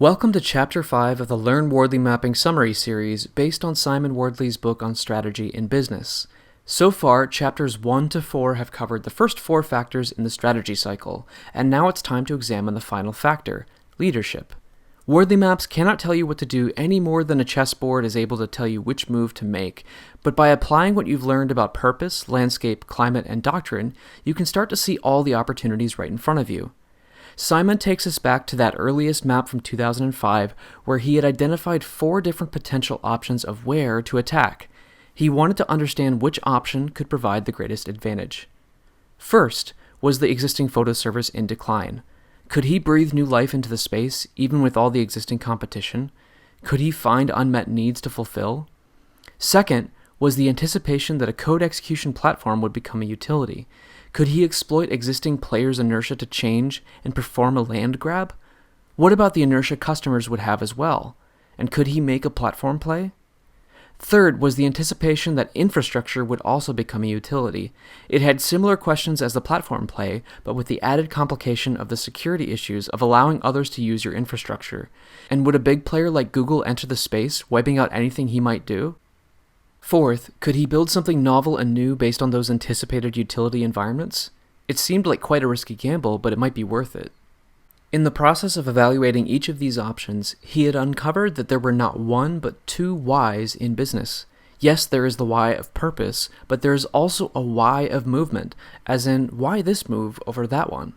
Welcome to Chapter 5 of the Learn Wardley Mapping Summary series based on Simon Wardley's book on strategy in business. So far, Chapters 1 to 4 have covered the first 4 factors in the strategy cycle, and now it's time to examine the final factor, leadership. Wardley maps cannot tell you what to do any more than a chessboard is able to tell you which move to make, but by applying what you've learned about purpose, landscape, climate, and doctrine, you can start to see all the opportunities right in front of you. Simon takes us back to that earliest map from 2005, where he had identified 4 different potential options of where to attack. He wanted to understand which option could provide the greatest advantage. First was the existing photo service in decline. Could he breathe new life into the space, even with all the existing competition? Could he find unmet needs to fulfill? Second was the anticipation that a code execution platform would become a utility. Could he exploit existing players' inertia to change and perform a land grab? What about the inertia customers would have as well? And could he make a platform play? Third was the anticipation that infrastructure would also become a utility. It had similar questions as the platform play, but with the added complication of the security issues of allowing others to use your infrastructure. And would a big player like Google enter the space, wiping out anything he might do? Fourth, could he build something novel and new based on those anticipated utility environments? It seemed like quite a risky gamble, but it might be worth it. In the process of evaluating each of these options, he had uncovered that there were not one but 2 whys in business. Yes, there is the why of purpose, but there is also a why of movement, as in, why this move over that one?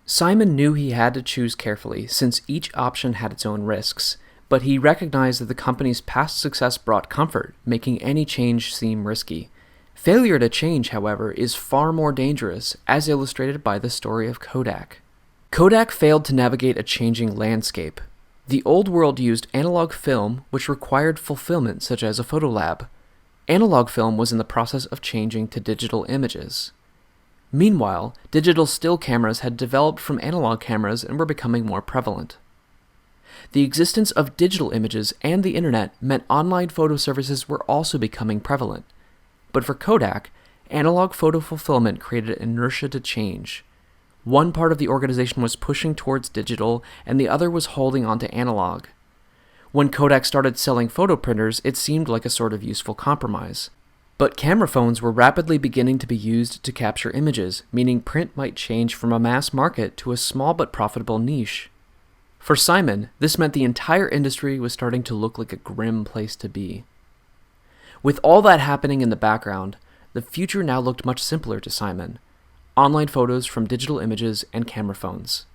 Simon knew he had to choose carefully, since each option had its own risks. But he recognized that the company's past success brought comfort, making any change seem risky. Failure to change, however, is far more dangerous, as illustrated by the story of Kodak. Kodak failed to navigate a changing landscape. The old world used analog film, which required fulfillment such as a photo lab. Analog film was in the process of changing to digital images. Meanwhile, digital still cameras had developed from analog cameras and were becoming more prevalent. The existence of digital images and the internet meant online photo services were also becoming prevalent. But for Kodak, analog photo fulfillment created inertia to change. One part of the organization was pushing towards digital, and the other was holding on to analog. When Kodak started selling photo printers, it seemed like a sort of useful compromise. But camera phones were rapidly beginning to be used to capture images, meaning print might change from a mass market to a small but profitable niche. For Simon, this meant the entire industry was starting to look like a grim place to be. With all that happening in the background, the future now looked much simpler to Simon. Online photos from digital images and camera phones.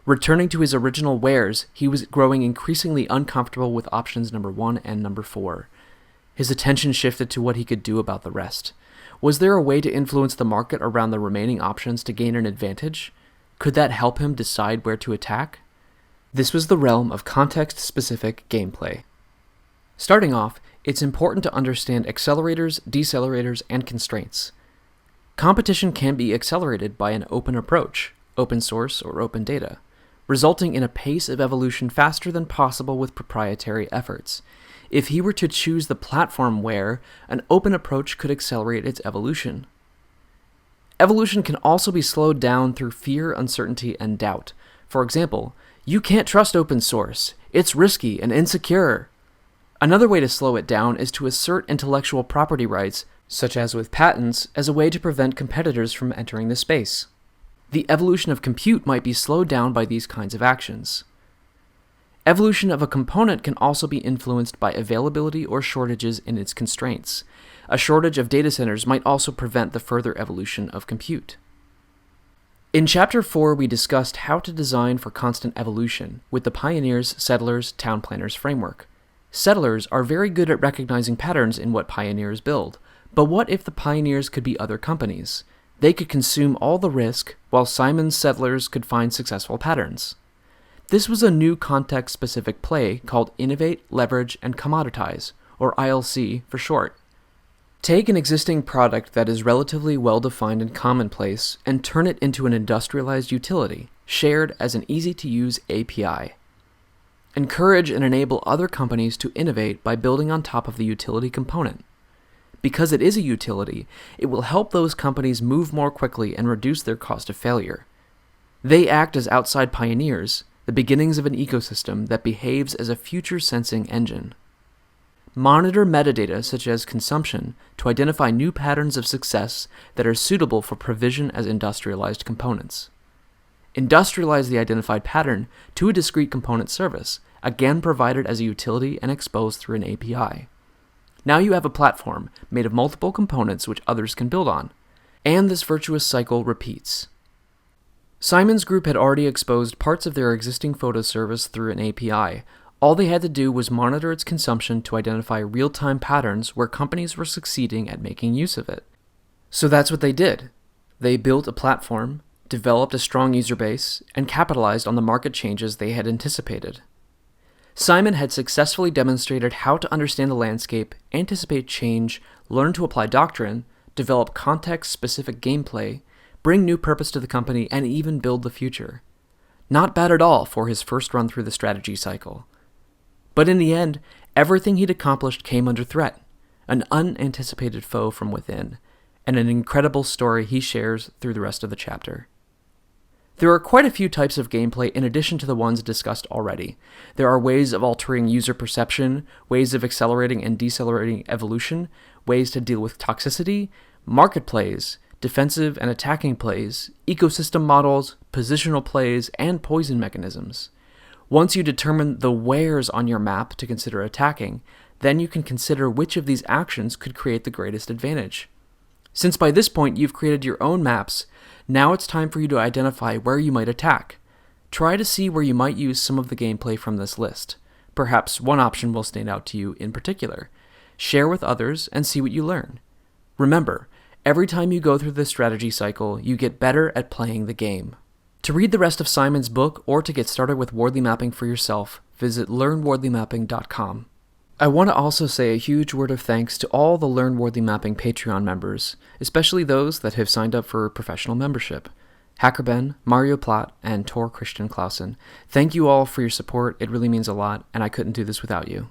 Returning to his original wares, he was growing increasingly uncomfortable with options number 1 and number 4. His attention shifted to what he could do about the rest. Was there a way to influence the market around the remaining options to gain an advantage? Could that help him decide where to attack? This was the realm of context-specific gameplay. Starting off, it's important to understand accelerators, decelerators, and constraints. Competition can be accelerated by an open approach, open source or open data, resulting in a pace of evolution faster than possible with proprietary efforts. If he were to choose the platform where, an open approach could accelerate its evolution. Evolution can also be slowed down through fear, uncertainty, and doubt. For example, you can't trust open source. It's risky and insecure. Another way to slow it down is to assert intellectual property rights, such as with patents, as a way to prevent competitors from entering the space. The evolution of compute might be slowed down by these kinds of actions. Evolution of a component can also be influenced by availability or shortages in its constraints. A shortage of data centers might also prevent the further evolution of compute. In Chapter 4, we discussed how to design for constant evolution with the pioneers, settlers, town planners framework. Settlers are very good at recognizing patterns in what pioneers build, but what if the pioneers could be other companies? They could consume all the risk, while Simon's settlers could find successful patterns. This was a new context-specific play called Innovate, Leverage, and Commoditize, or ILC for short. Take an existing product that is relatively well-defined and commonplace and turn it into an industrialized utility, shared as an easy-to-use API. Encourage and enable other companies to innovate by building on top of the utility component. Because it is a utility, it will help those companies move more quickly and reduce their cost of failure. They act as outside pioneers, the beginnings of an ecosystem that behaves as a future-sensing engine. Monitor metadata such as consumption to identify new patterns of success that are suitable for provision as industrialized components. Industrialize the identified pattern to a discrete component service, again provided as a utility and exposed through an API. Now you have a platform made of multiple components which others can build on, and this virtuous cycle repeats. Simon's group had already exposed parts of their existing photo service through an API. All they had to do was monitor its consumption to identify real-time patterns where companies were succeeding at making use of it. So that's what they did. They built a platform, developed a strong user base, and capitalized on the market changes they had anticipated. Simon had successfully demonstrated how to understand the landscape, anticipate change, learn to apply doctrine, develop context-specific gameplay, bring new purpose to the company, and even build the future. Not bad at all for his first run through the strategy cycle. But in the end, everything he'd accomplished came under threat, an unanticipated foe from within, and an incredible story he shares through the rest of the chapter. There are quite a few types of gameplay in addition to the ones discussed already. There are ways of altering user perception, ways of accelerating and decelerating evolution, ways to deal with toxicity, market plays, defensive and attacking plays, ecosystem models, positional plays, and poison mechanisms. Once you determine the wheres on your map to consider attacking, then you can consider which of these actions could create the greatest advantage. Since by this point you've created your own maps, now it's time for you to identify where you might attack. Try to see where you might use some of the gameplay from this list. Perhaps one option will stand out to you in particular. Share with others and see what you learn. Remember, every time you go through this strategy cycle, you get better at playing the game. To read the rest of Simon's book or to get started with Wardley mapping for yourself, visit learnwardleymapping.com. I want to also say a huge word of thanks to all the Learn Wardley Mapping Patreon members, especially those that have signed up for professional membership. HackerBen, Mario Platt, and Tor Christian Clausen. Thank you all for your support. It really means a lot, and I couldn't do this without you.